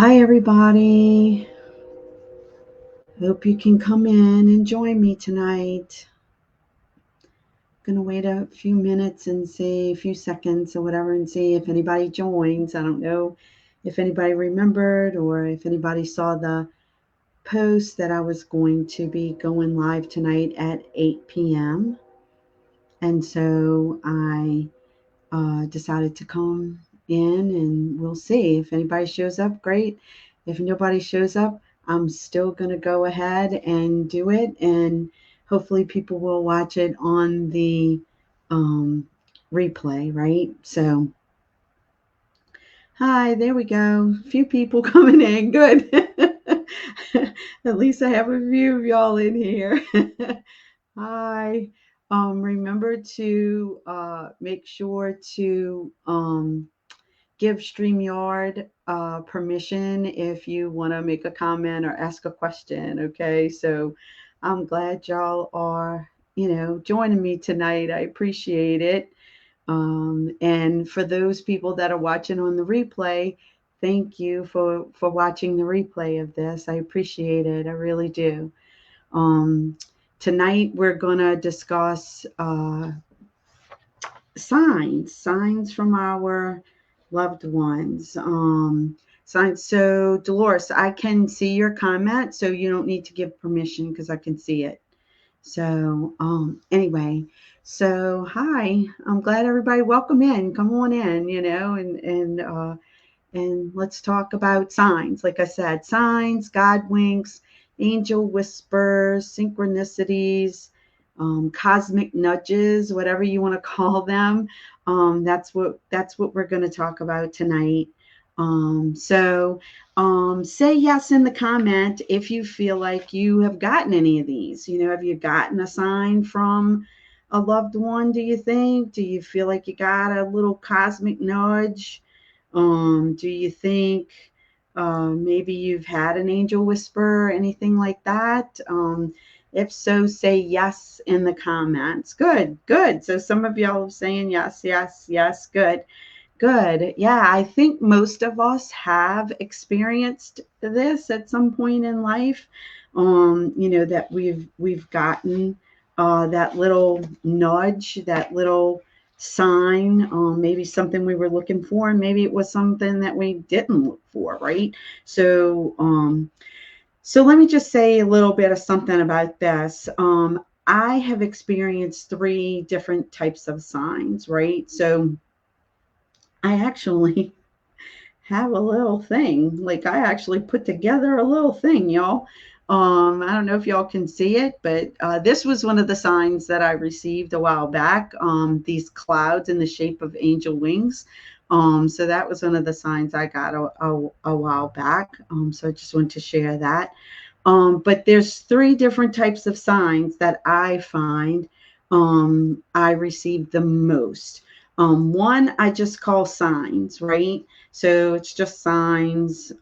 Hi, everybody. Hope you can come in and join me tonight. Gonna wait a few minutes and see a few seconds or whatever and see if anybody joins. I don't know if anybody remembered or if anybody saw the post that I was going to be going live tonight at 8 p.m. And so I decided to come in and we'll see. If anybody shows up, great. If nobody shows up, I'm still going to go ahead and do it. And hopefully, people will watch it on the um, replay, right? So, hi, there we go. A few people coming in. Good. At least I have a few of y'all in here. Hi. Remember to make sure to give StreamYard permission if you want to make a comment or ask a question. Okay, so I'm glad y'all are, joining me tonight. I appreciate it. And for those people that are watching on the replay, thank you for watching the replay of this. I appreciate it. I really do. Um, Tonight we're gonna discuss signs from our loved ones. Signs. So, Dolores, I can see your comment, so you don't need to give permission because I can see it. So, anyway, so hi. I'm glad everybody welcome in. Come on in, and let's talk about signs. Like I said, signs, Godwinks, angel whispers, synchronicities, cosmic nudges, whatever you want to call them. That's what we're going to talk about tonight. Say yes in the comment if you feel like you have gotten any of these. Have you gotten a sign from a loved one? Do you think? Do you feel like you got a little cosmic nudge? Do you think maybe you've had an angel whisper or anything like that? If so, say yes in the comments. Good, good. So some of y'all are saying yes, yes, yes. Good, good. Yeah, I think most of us have experienced this at some point in life. That we've gotten that little nudge, that little sign, maybe something we were looking for, and maybe it was something that we didn't look for, right? So let me just say a little bit of something about this. I have experienced three different types of signs, right? So I actually have a little thing. Like I actually put together a little thing, y'all. I don't know if y'all can see it, but this was one of the signs that I received a while back. These clouds in the shape of angel wings. So that was one of the signs I got a while back. So I just wanted to share that. But there's three different types of signs that I find I receive the most. One I just call signs, right? So it's just signs.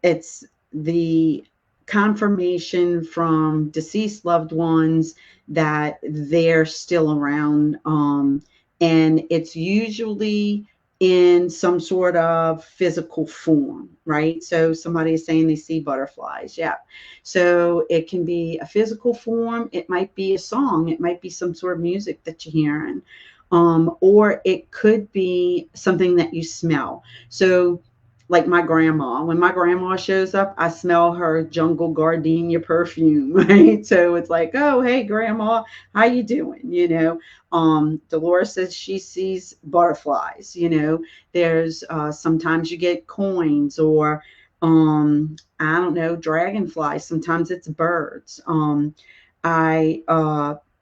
It's the confirmation from deceased loved ones that they're still around. And it's usually in some sort of physical form, right? So somebody is saying they see butterflies. Yeah. So it can be a physical form. It might be a song. It might be some sort of music that you're hearing. Or it could be something that you smell. So like my grandma. When my grandma shows up, I smell her jungle gardenia perfume, right? So it's like, oh, hey, grandma, how you doing? Dolores says she sees butterflies. There's sometimes you get coins or I don't know, dragonflies. Sometimes it's birds. I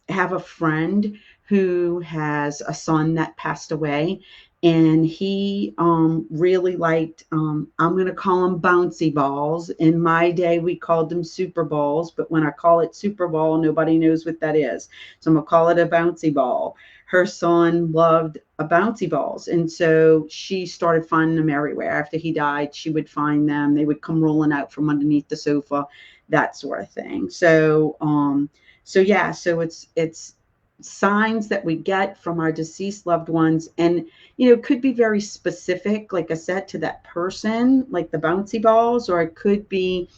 have a friend who has a son that passed away, and he really liked, I'm going to call them bouncy balls. In my day, we called them super balls, but when I call it super ball, nobody knows what that is. So I'm going to call it a bouncy ball. Her son loved a bouncy balls, and so she started finding them everywhere. After he died, she would find them. They would come rolling out from underneath the sofa, that sort of thing. So yeah, so it's signs that we get from our deceased loved ones, and could be very specific, like I said, to that person, like the bouncy balls, or it could be,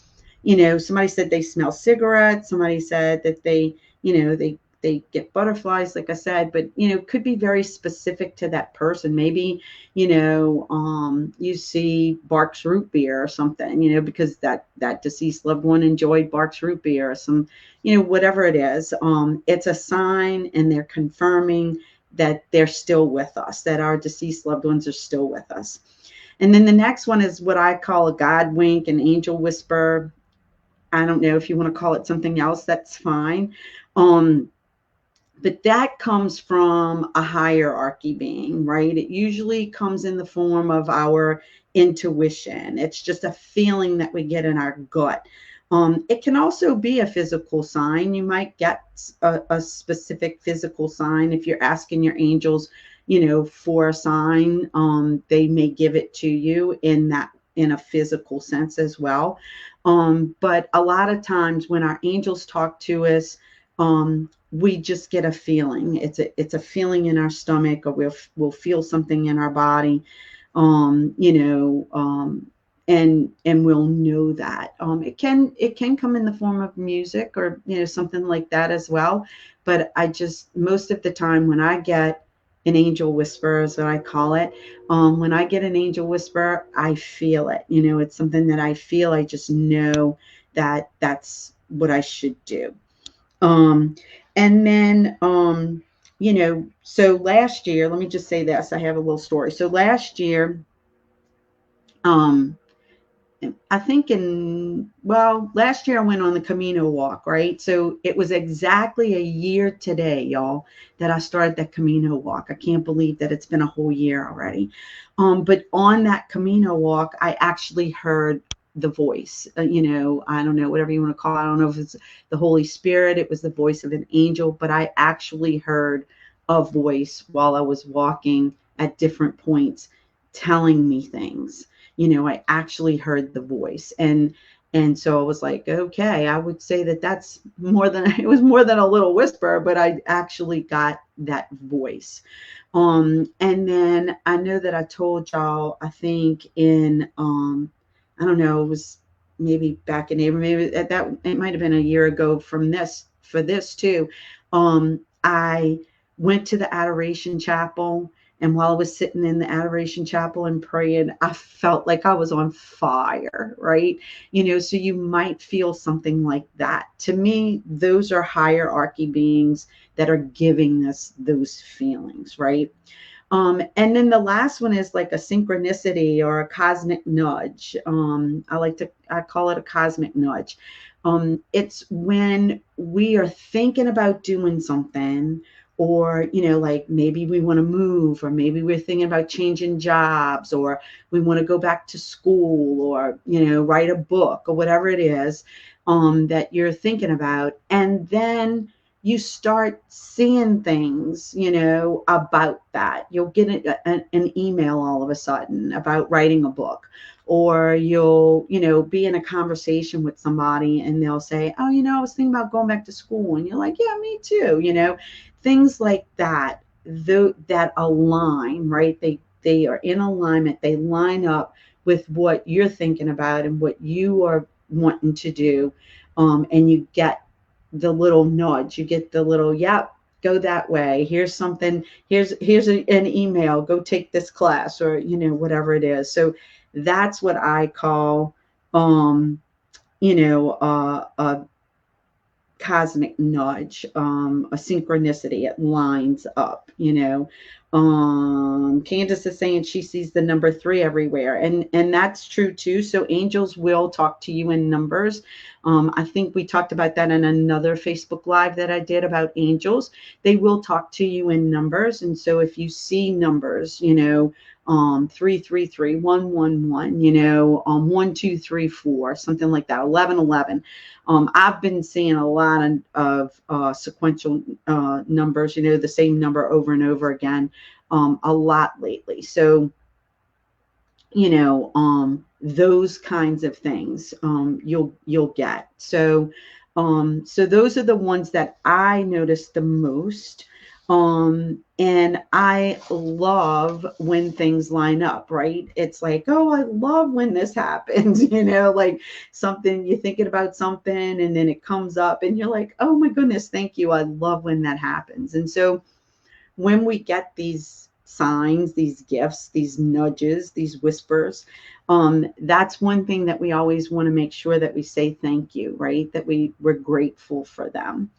somebody said they smell cigarettes, somebody said that they get butterflies, like I said, but could be very specific to that person. Maybe you see Barks root beer or something, because that deceased loved one enjoyed Barks root beer, or some, whatever it is. It's a sign, and they're confirming that they're still with us, that our deceased loved ones are still with us. And then the next one is what I call a God wink, an angel whisper. I don't know if you want to call it something else, that's fine. But that comes from a hierarchy being, right? It usually comes in the form of our intuition. It's just a feeling that we get in our gut. It can also be a physical sign. You might get a specific physical sign. If you're asking your angels, for a sign, they may give it to you in a physical sense as well. But a lot of times when our angels talk to us, we just get a feeling. It's a feeling in our stomach, or we'll feel something in our body, and we'll know that. It can come in the form of music, or something like that as well. But most of the time when I get an angel whisper, is what I call it. When I get an angel whisper, I feel it. It's something that I feel. I just know that that's what I should do. Um, and then, so last year, let me just say this. I have a little story. So last year, um, I think last year I went on the Camino walk, right? So it was exactly a year today, y'all, that I started that Camino walk. I can't believe that it's been a whole year already. But on that Camino walk, I actually heard the voice, I don't know, whatever you want to call it. I don't know if it's the Holy Spirit, it was the voice of an angel, but I actually heard a voice while I was walking at different points telling me things. I actually heard the voice, and so I was like, okay, I would say that that's it was more than a little whisper, but I actually got that voice. And then I know that I told y'all, I think in I don't know, it was maybe back in April, maybe at that, it might have been a year ago for this too. I went to the Adoration Chapel, and while I was sitting in the Adoration Chapel and praying, I felt like I was on fire, right? So you might feel something like that. To me, those are hierarchy beings that are giving us those feelings, right? And then the last one is like a synchronicity or a cosmic nudge. I call it a cosmic nudge. It's when we are thinking about doing something, or like maybe we want to move, or maybe we're thinking about changing jobs, or we want to go back to school, or write a book, or whatever it is that you're thinking about. And then you start seeing things, about that. You'll get an email all of a sudden about writing a book, or you'll, be in a conversation with somebody, and they'll say, oh, I was thinking about going back to school. And you're like, yeah, me too. Things like that, that align, right? They are in alignment. They line up with what you're thinking about and what you are wanting to do. And you get the little nudge, you get the little, yep, go that way. Here's something, here's an email, go take this class, or whatever it is. So that's what I call a cosmic nudge, a synchronicity. It lines up. Candace is saying she sees the number 3 everywhere, and that's true too. So angels will talk to you in numbers. I think we talked about that in another Facebook Live that I did about angels. They will talk to you in numbers. And so if you see numbers, 333, 111, 1234, something like that, 1111. I've been seeing a lot of sequential numbers, the same number over and over again, a lot lately. So, those kinds of things you'll get. So, So those are the ones that I notice the most. And I love when things line up, right? It's like, oh, I love when this happens, like something you're thinking about something and then it comes up and you're like, oh my goodness, thank you. I love when that happens. And so when we get these signs, these gifts, these nudges, these whispers, that's one thing that we always want to make sure that we say thank you, right? That we're grateful for them.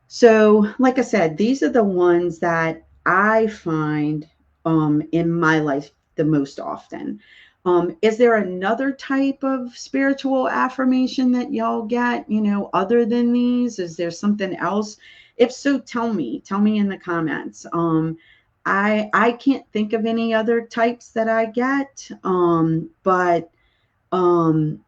So, like I said, these are the ones that I find in my life the most often. Is there another type of spiritual affirmation that y'all get, other than these? Is there something else? If so, tell me. Tell me in the comments. I can't think of any other types that I get, but um,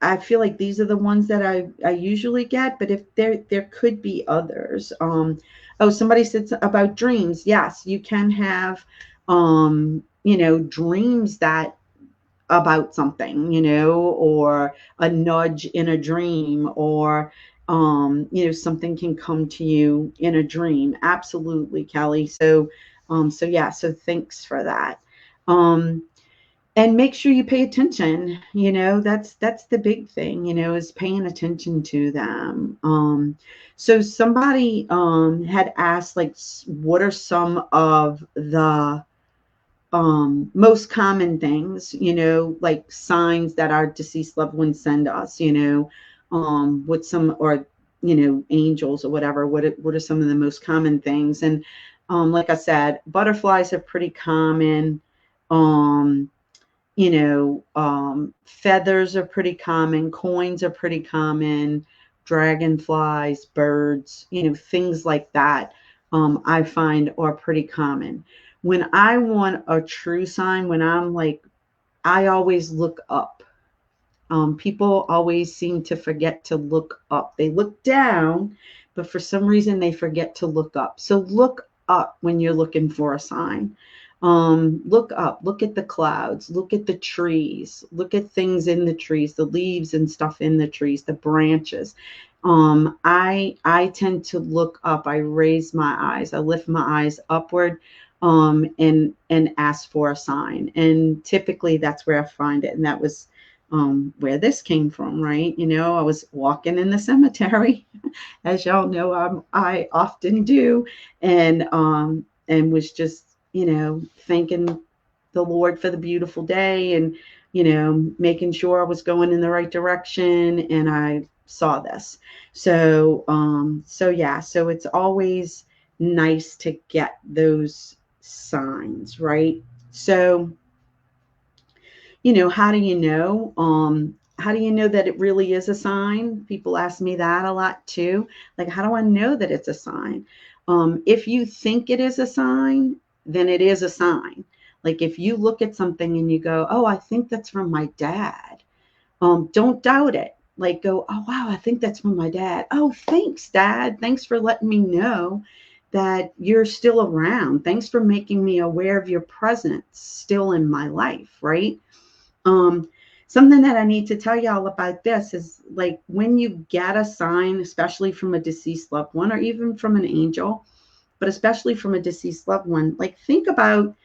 I feel like these are the ones that I usually get, but if there could be others. Oh, somebody said about dreams. Yes, you can have dreams that about something, or a nudge in a dream, or something can come to you in a dream. Absolutely, Kelly. So yeah, so thanks for that. And make sure you pay attention. That's the big thing, is paying attention to them. So somebody had asked, like, what are some of the most common things, like signs that our deceased loved ones send us, with some, or angels or whatever. What are some of the most common things? And like I said, butterflies are pretty common. um Feathers are pretty common, coins are pretty common, dragonflies, birds, things like that, I find are pretty common. When I want a true sign, when I'm like, I always look up. People always seem to forget to look up. They look down, but for some reason they forget to look up. So look up when you're looking for a sign. Look up, look at the clouds, look at the trees, look at things in the trees, the leaves and stuff in the trees, the branches. I tend to look up. I raise my eyes. I lift my eyes upward, and ask for a sign. And typically that's where I find it. And that was where this came from, right? I was walking in the cemetery, as y'all know, I often do, and was just, thanking the Lord for the beautiful day, and making sure I was going in the right direction, and I saw this. So yeah, so it's always nice to get those signs, right? So how do you know? How do you know that it really is a sign? People ask me that a lot too. Like, how do I know that it's a sign? If you think it is a sign, then it is a sign. Like, if you look at something and you go, oh, I think that's from my dad. Don't doubt it. Like, go, oh, wow, I think that's from my dad. Oh, thanks, Dad. Thanks for letting me know that you're still around. Thanks for making me aware of your presence still in my life, right? Um, Something that I need to tell y'all about this is, like, when you get a sign, especially from a deceased loved one or even from an angel, but especially from a deceased loved one, like, think about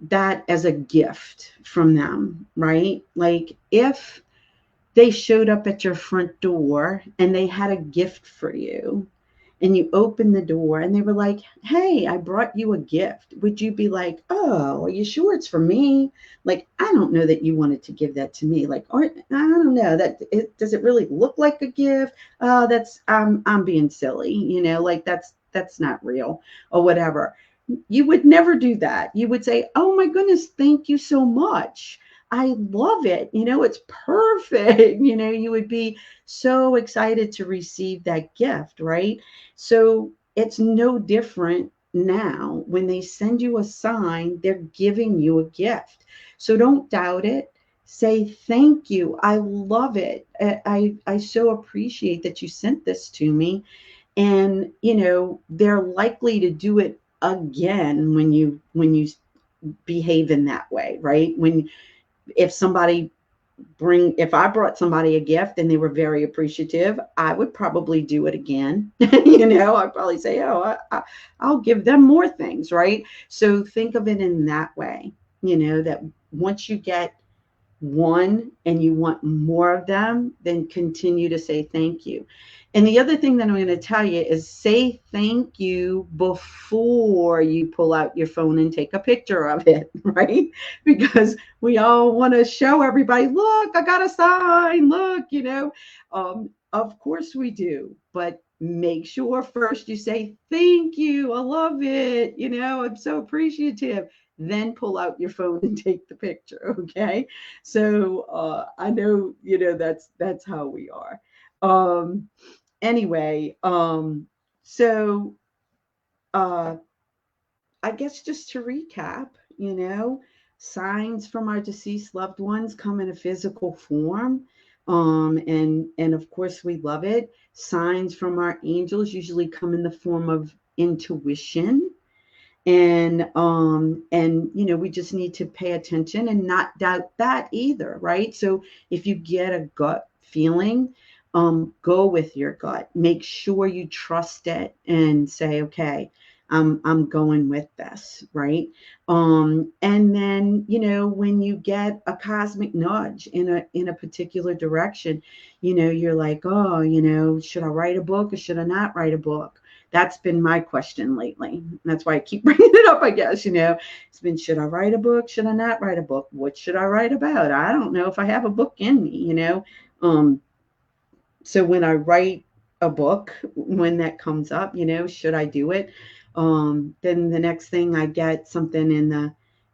that as a gift from them, right? Like, if they showed up at your front door and they had a gift for you, and you opened the door and they were like, hey, I brought you a gift, would you be like, oh, are you sure it's for me? Like, I don't know that you wanted to give that to me. Like, or I don't know, does it really look like a gift? Oh, that's, I'm being silly, like, that's not real, or whatever. You would never do that. You would say, oh my goodness, thank you so much. I love it. It's perfect. You would be so excited to receive that gift, right? So it's no different now. When they send you a sign, they're giving you a gift. So don't doubt it. Say, thank you. I love it. I so appreciate that you sent this to me. And, they're likely to do it again when you behave in that way, right? If somebody if I brought somebody a gift and they were very appreciative, I would probably do it again. I'd probably say, oh, I'll give them more things, right? So think of it in that way, that once you get one and you want more of them, then continue to say thank you. And the other thing that I'm going to tell you is say thank you before you pull out your phone and take a picture of it, right? Because we all want to show everybody, look, I got a sign, look, of course we do, but make sure first you say thank you, I love it, I'm so appreciative, then pull out your phone and take the picture. Okay. So I know, that's how we are. Anyway, so uh, I guess just to recap, signs from our deceased loved ones come in a physical form. And of course we love it. Signs from our angels usually come in the form of intuition. And we just need to pay attention and not doubt that either, right? So if you get a gut feeling, go with your gut. Make sure you trust it and say, okay, I'm going with this, right? And then, when you get a cosmic nudge in a particular direction, you're like, oh, should I write a book or should I not write a book? That's been my question lately. That's why I keep bringing it up, I guess. It's been, should I write a book? Should I not write a book? What should I write about? I don't know if I have a book in me. So when I write a book, when that comes up, should I do it? Then the next thing I get something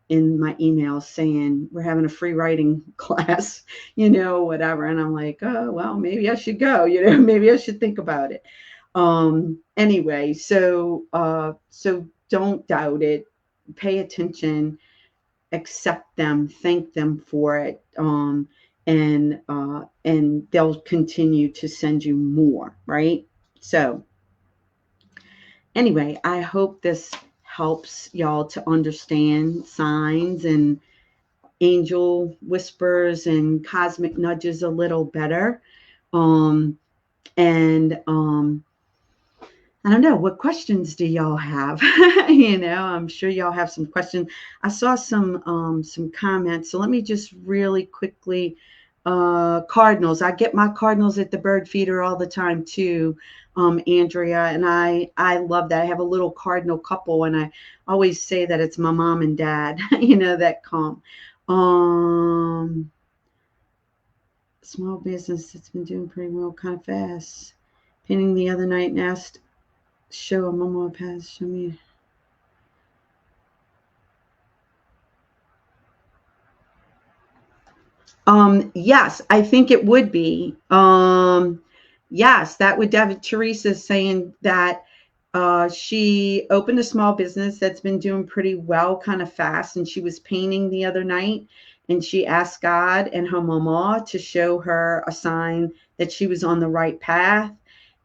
in my email saying we're having a free writing class, whatever. And I'm like, oh, well, maybe I should go, maybe I should think about it. Anyway, so don't doubt it, pay attention, accept them, thank them for it. And they'll continue to send you more, right? So anyway, I hope this helps y'all to understand signs and angel whispers and cosmic nudges a little better. And I don't know, what questions do y'all have? I'm sure y'all have some questions. I saw some comments, so let me just really quickly. Cardinals. I get my cardinals at the bird feeder all the time too, Andrea, and I love that. I have a little cardinal couple, and I always say that it's my mom and dad, that come. Small business that's been doing pretty well, kind of fast. Painting the other night and asked, show a mama pass, show me. Yes, I think it would be. Yes, that would definitely. Teresa's saying that she opened a small business that's been doing pretty well, kind of fast, and she was painting the other night, and she asked God and her mama to show her a sign that she was on the right path.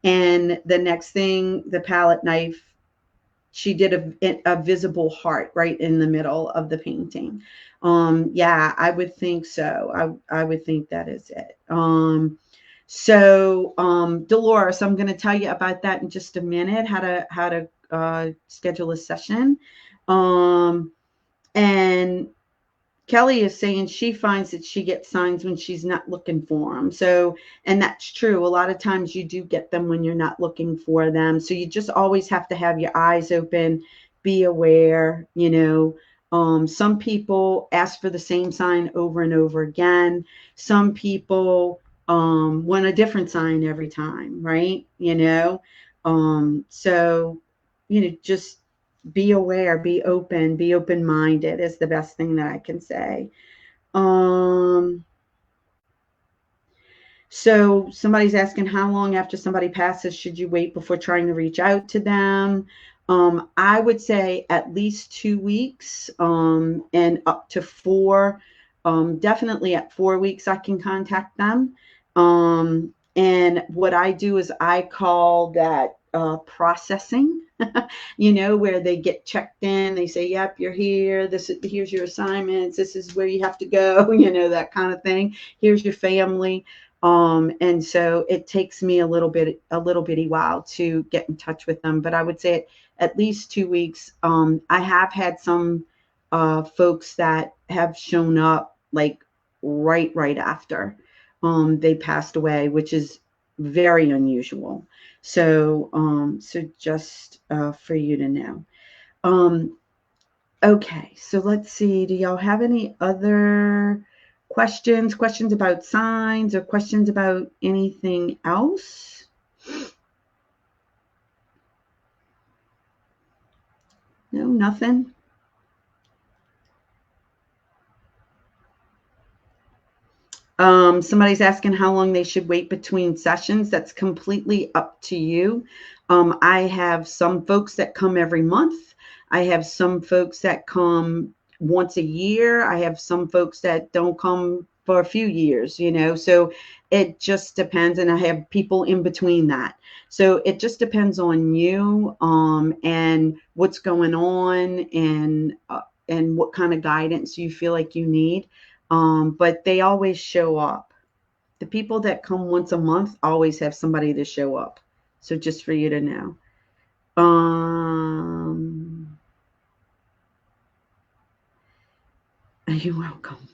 And the next thing, the palette knife, she did a visible heart right in the middle of the painting. Yeah, I would think so. I would think that is it. So Dolores, I'm going to tell you about that in just a minute, how to schedule a session. And Kelly is saying she finds that she gets signs when she's not looking for them. So, and that's true. A lot of times you do get them when you're not looking for them. So you just always have to have your eyes open, be aware, some people ask for the same sign over and over again. Some people want a different sign every time, right? So, just be aware, be open-minded is the best thing that I can say. So somebody's asking, how long after somebody passes should you wait before trying to reach out to them? I would say at least 2 weeks, and up to 4. Definitely at 4 weeks, I can contact them. And what I do is I call that processing, you know, where they get checked in. They say, yep, you're here. Here's your assignments. This is where you have to go, you know, that kind of thing. Here's your family. And so it takes me a little bitty while to get in touch with them. But I would say at least 2 weeks. I have had some folks that have shown up like right after they passed away, which is very unusual. So just for you to know. Okay, so let's see. Do y'all have any other questions? Questions about signs or questions about anything else? No, nothing. Somebody's asking how long they should wait between sessions. That's completely up to you. I have some folks that come every month. I have some folks that come once a year. I have some folks that don't come for a few years, you know, so it just depends. And I have people in between that. So it just depends on you and what's going on and what kind of guidance you feel like you need. But they always show up. The people that come once a month always have somebody to show up. So just for you to know. You're welcome.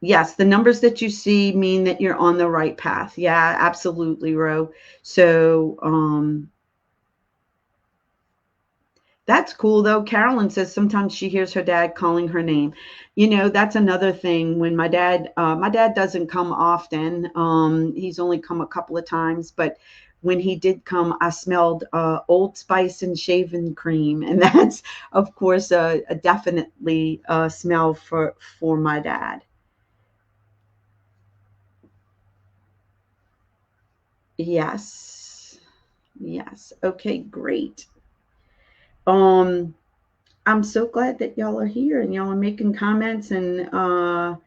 Yes, the numbers that you see mean that you're on the right path. Yeah, absolutely, Ro. So, that's cool though. Carolyn says sometimes she hears her dad calling her name. You know, that's another thing. When my dad doesn't come often. He's only come a couple of times, but when he did come, I smelled Old Spice and shaving cream, and that's of course a definitely smell for my dad. Yes, yes. Okay, great. I'm so glad that y'all are here and y'all are making comments and I'm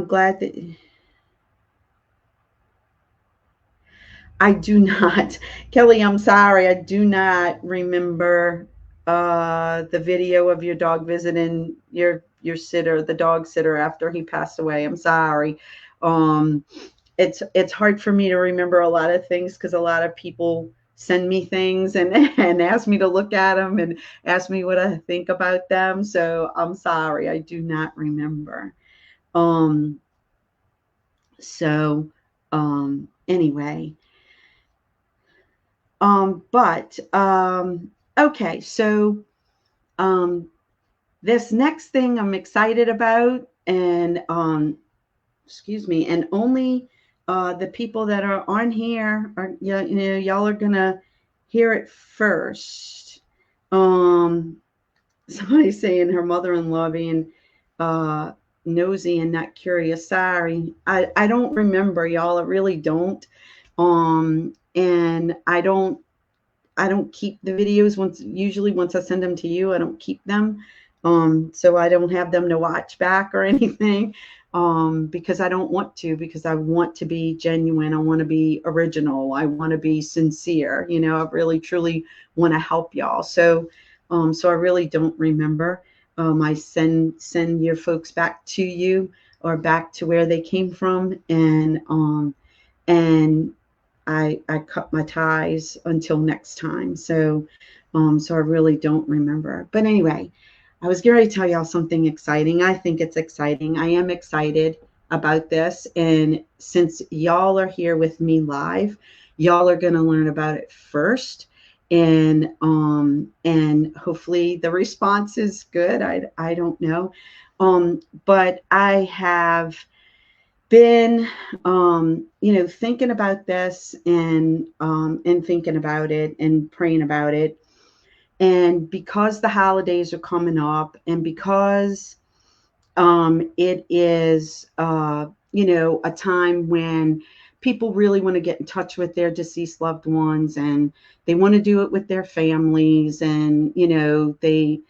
glad that I do not, Kelly, I'm sorry, I do not remember the video of your dog visiting your sitter, the dog sitter after he passed away. I'm sorry. Um, it's hard for me to remember a lot of things because a lot of people send me things and and ask me to look at them and ask me what I think about them. So I'm sorry, I do not remember. Um, so anyway, but okay, so um, this next thing I'm excited about, and excuse me, and only the people that are on here are, you know, y'all are gonna hear it first. Somebody's saying her mother-in-law being nosy and not curious. Sorry, I don't remember, y'all. I really don't. And I don't keep the videos usually once I send them to you, I don't keep them. So I don't have them to watch back or anything. Because I don't want to, because I want to be genuine. I want to be original. I want to be sincere. You know, I really truly want to help y'all. So I really don't remember. I send your folks back to you or back to where they came from, and I cut my ties until next time. So I really don't remember. But anyway, I was going to tell y'all something exciting. I think it's exciting. I am excited about this. And since y'all are here with me live, y'all are going to learn about it first. And hopefully the response is good. I don't know. But I have been you know, thinking about this and thinking about it and praying about it. And because the holidays are coming up, and because it is you know, a time when people really want to get in touch with their deceased loved ones, and they want to do it with their families, and you know, they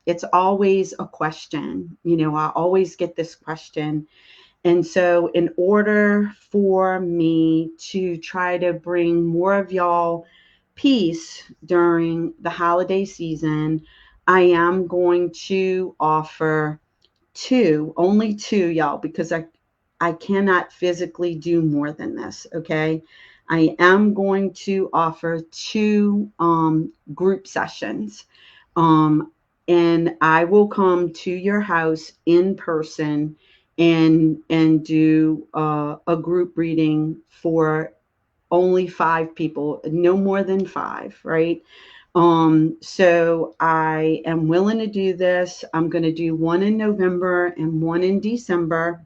it's always a question. You know, I always get this question, And so in order for me to try to bring more of y'all peace during the holiday season, I am going to offer two, only two, y'all, because I cannot physically do more than this. Okay. I am going to offer two group sessions. Um, and I will come to your house in person and do a group reading for only five people, no more than five, right? So I am willing to do this. I'm going to do one in November and one in December.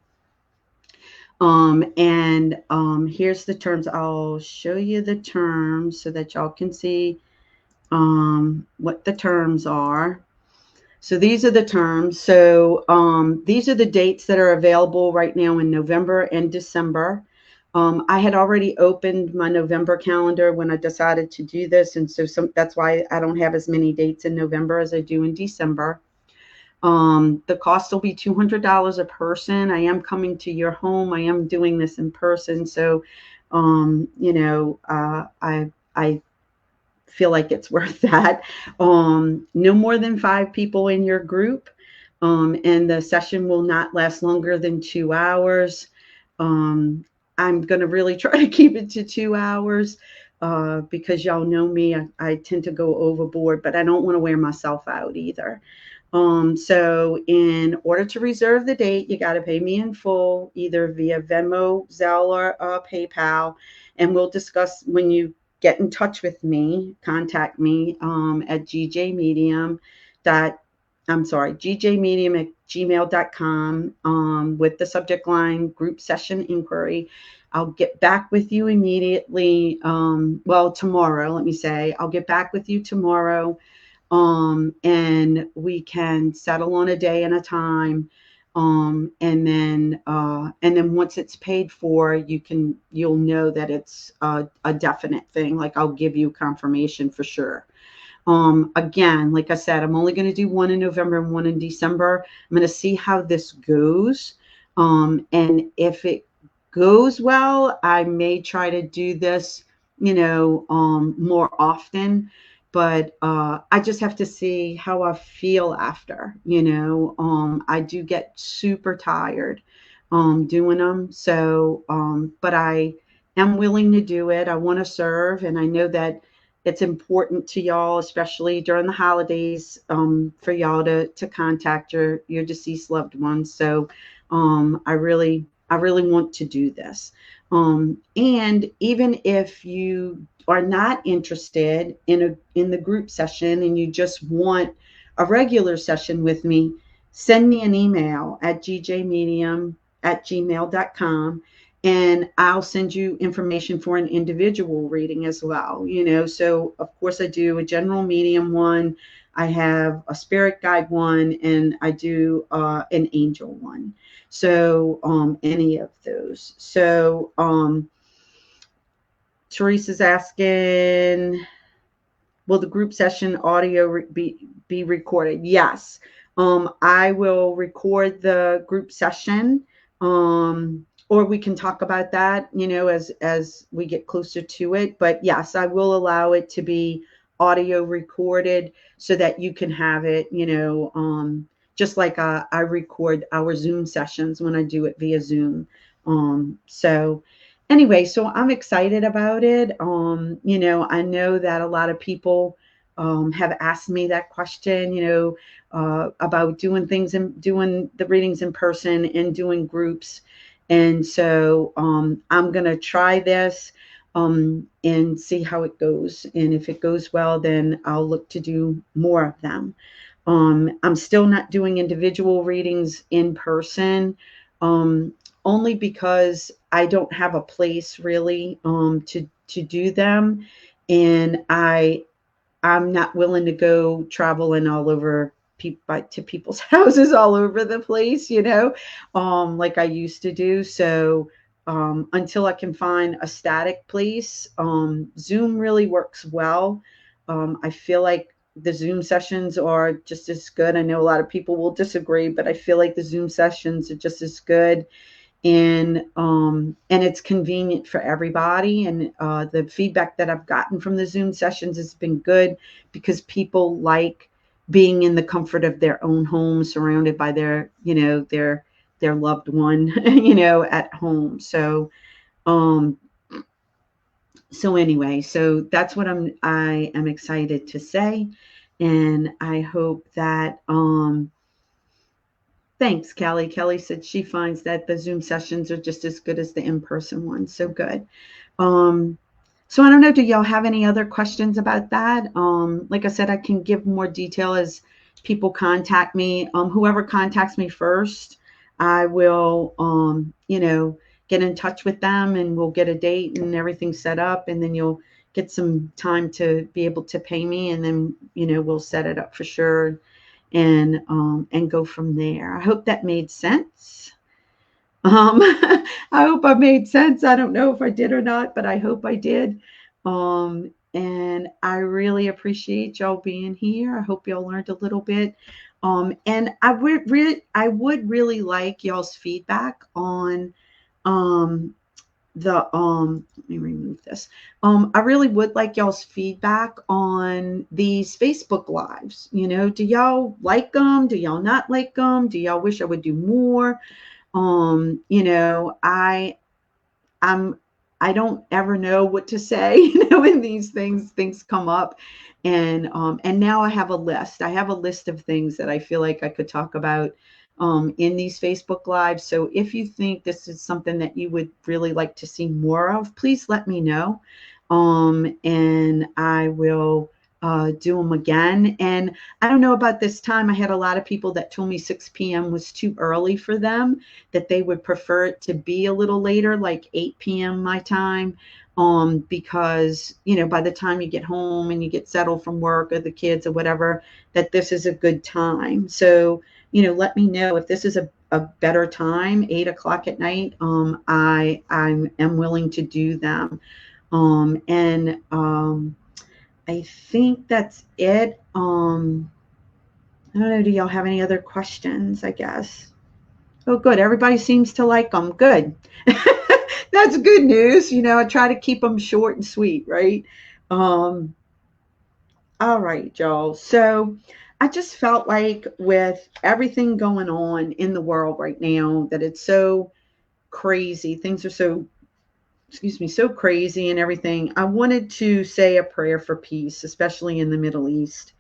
Here's the terms. I'll show you the terms so that y'all can see what the terms are. So these are the terms. So these are the dates that are available right now in November and December. I had already opened my November calendar when I decided to do this. And so that's why I don't have as many dates in November as I do in December. The cost will be $200 a person. I am coming to your home. I am doing this in person. So, I feel like it's worth that. No more than five people in your group. And the session will not last longer than 2 hours. Um, I'm going to really try to keep it to 2 hours because y'all know me. I tend to go overboard, but I don't want to wear myself out either. So in order to reserve the date, you got to pay me in full, either via Venmo, Zelle, or PayPal. And we'll discuss when you get in touch with me, contact me at gjmedium@gmail.com with the subject line group session inquiry. I'll get back with you immediately. Tomorrow, let me say, I'll get back with you tomorrow. And we can settle on a day and a time. And then once it's paid for, you'll know that it's a definite thing. Like I'll give you confirmation for sure. Again, like I said, I'm only going to do one in November and one in December. I'm going to see how this goes. And if it goes well, I may try to do this, more often. But I just have to see how I feel after, I do get super tired doing them. So, but I am willing to do it. I want to serve. And I know that it's important to y'all, especially during the holidays, for y'all to contact your deceased loved ones. So I really want to do this. And even if you are not interested in the group session and you just want a regular session with me, send me an email at gjmedium@gmail.com and I'll send you information for an individual reading as well. So of course I do a general medium one, I have a spirit guide one, and I do an angel one. So any of those. So Teresa's asking, will the group session audio be recorded? Yes. I will record the group session, or we can talk about that, as we get closer to it. But yes, I will allow it to be audio recorded so that you can have it, just like I record our Zoom sessions when I do it via Zoom. So anyway, so I'm excited about it. I know that a lot of people have asked me that question, about doing things and doing the readings in person and doing groups. And so I'm going to try this and see how it goes. And if it goes well, then I'll look to do more of them. I'm still not doing individual readings in person, only because I don't have a place really to do them, and I'm not willing to go traveling all over to people's houses all over the place, like I used to do. So until I can find a static place, Zoom really works well. I feel like the Zoom sessions are just as good. I know a lot of people will disagree, but I feel like the Zoom sessions are just as good. and it's convenient for everybody. And the feedback that I've gotten from the Zoom sessions has been good, because people like being in the comfort of their own home, surrounded by their, their loved one, at home. Um, so anyway, so that's what I am excited to say, and I hope that thanks, Kelly. Kelly said she finds that the Zoom sessions are just as good as the in-person ones. So good. Um, so I don't know, do y'all have any other questions about that? Like I said, I can give more detail as people contact me. Whoever contacts me first, I will, get in touch with them, and we'll get a date and everything set up, and then you'll get some time to be able to pay me, and then, we'll set it up for sure, and go from there. I hope that made sense. I hope I made sense. I don't know if I did or not, but I hope I did. And I really appreciate y'all being here. I hope y'all learned a little bit. And I would really like y'all's feedback on let me remove this. I really would like y'all's feedback on these Facebook lives. Do y'all like them? Do y'all not like them? Do y'all wish I would do more? I'm I don't ever know what to say, when these things come up. And now I have a list. I have a list of things that I feel like I could talk about in these Facebook lives. So if you think this is something that you would really like to see more of, please let me know. And I will do them again. And I don't know about this time. I had a lot of people that told me 6 p.m. was too early for them, that they would prefer it to be a little later, like 8 p.m. my time, because, by the time you get home and you get settled from work or the kids or whatever, that this is a good time. So, let me know if this is a better time, 8 o'clock at night. I am willing to do them. And I think that's it. I don't know. Do y'all have any other questions, I guess? Oh, good. Everybody seems to like them. Good. That's good news. I try to keep them short and sweet, right? Um, all right, y'all. So I just felt like, with everything going on in the world right now, that it's so crazy. Things are so, excuse me, so crazy and everything. I wanted to say a prayer for peace, especially in the Middle East.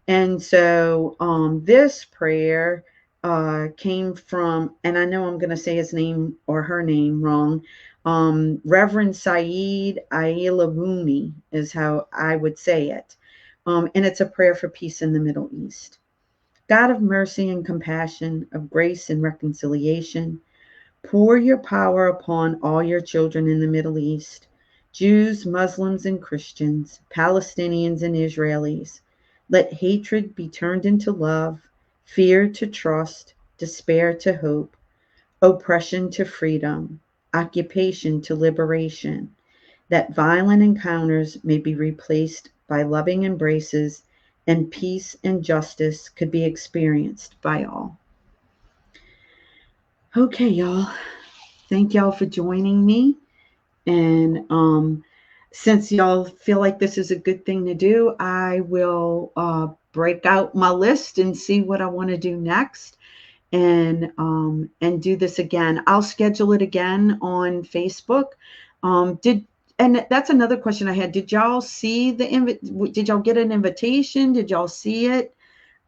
And so this prayer came from, and I know I'm going to say his name or her name wrong, Reverend Saeed Ailavumi is how I would say it. And it's a prayer for peace in the Middle East. God of mercy and compassion, of grace and reconciliation, pour your power upon all your children in the Middle East, Jews, Muslims, and Christians, Palestinians, and Israelis. Let hatred be turned into love, fear to trust, despair to hope, oppression to freedom, occupation to liberation, that violent encounters may be replaced by loving embraces, and peace and justice could be experienced by all. Okay, y'all. Thank y'all for joining me. And since y'all feel like this is a good thing to do, I will break out my list and see what I want to do next, and do this again. I'll schedule it again on Facebook. And that's another question I had. Did y'all see did y'all get an invitation? Did y'all see it?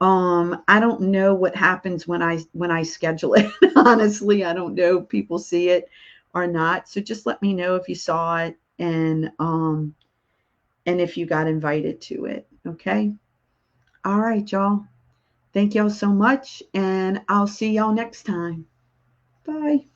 I don't know what happens when I schedule it. Honestly, I don't know if people see it or not. So just let me know if you saw it, and if you got invited to it. Okay. All right, y'all. Thank y'all so much, and I'll see y'all next time. Bye.